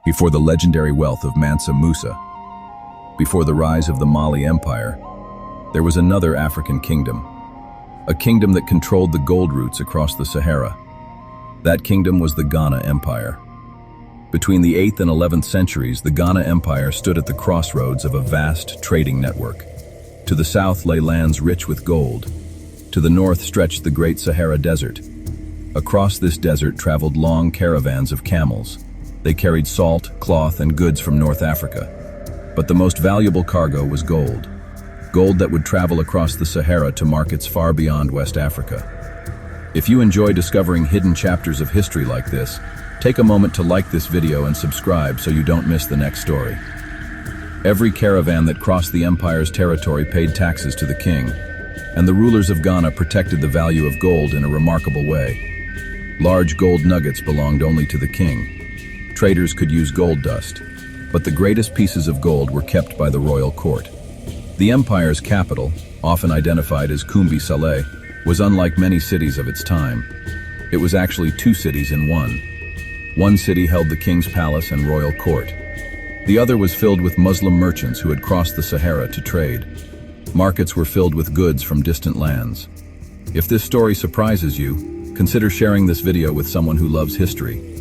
before the legendary wealth of Mansa Musa, before the rise of the Mali Empire, there was another African kingdom, a kingdom that controlled the gold routes across the Sahara. That kingdom was the Ghana Empire. Between the 8th and 11th centuries, the Ghana Empire stood at the crossroads of a vast trading network. To the south lay lands rich with gold. To the north stretched the great Sahara Desert. Across this desert traveled long caravans of camels. They carried salt, cloth, and goods from North Africa. But the most valuable cargo was gold. Gold that would travel across the Sahara to markets far beyond West Africa. If you enjoy discovering hidden chapters of history like this, take a moment to like this video and subscribe so you don't miss the next story. Every caravan that crossed the empire's territory paid taxes to the king, and the rulers of Ghana protected the value of gold in a remarkable way. Large gold nuggets belonged only to the king. Traders could use gold dust, but the greatest pieces of gold were kept by the royal court. The empire's capital, often identified as Kumbi Saleh, was unlike many cities of its time. It was actually two cities in one. One city held the king's palace and royal court. The other was filled with Muslim merchants who had crossed the Sahara to trade. Markets were filled with goods from distant lands. If this story surprises you, consider sharing this video with someone who loves history.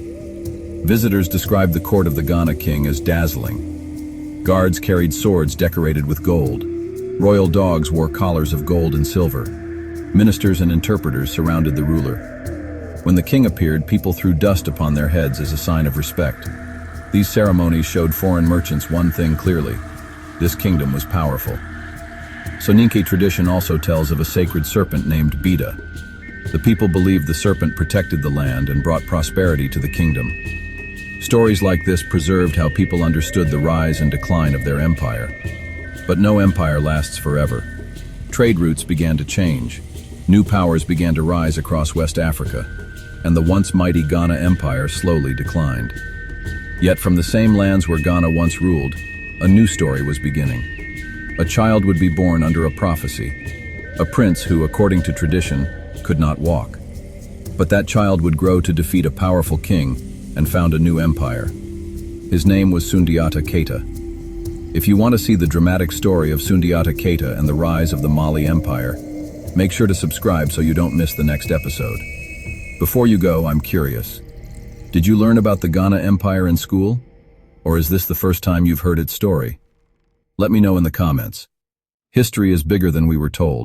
Visitors described the court of the Ghana king as dazzling. Guards carried swords decorated with gold. Royal dogs wore collars of gold and silver. Ministers and interpreters surrounded the ruler. When the king appeared, people threw dust upon their heads as a sign of respect. These ceremonies showed foreign merchants one thing clearly: this kingdom was powerful. Soninke tradition also tells of a sacred serpent named Bida. The people believed the serpent protected the land and brought prosperity to the kingdom. Stories like this preserved how people understood the rise and decline of their empire. But no empire lasts forever. Trade routes began to change. New powers began to rise across West Africa, and the once mighty Ghana Empire slowly declined. Yet from the same lands where Ghana once ruled, a new story was beginning. A child would be born under a prophecy, a prince who, according to tradition, could not walk. But that child would grow to defeat a powerful king and found a new empire. His name was Sundiata Keita. If you want to see the dramatic story of Sundiata Keita and the rise of the Mali Empire, make sure to subscribe so you don't miss the next episode. Before you go, I'm curious. Did you learn about the Ghana Empire in school? Or is this the first time you've heard its story? Let me know in the comments. History is bigger than we were told.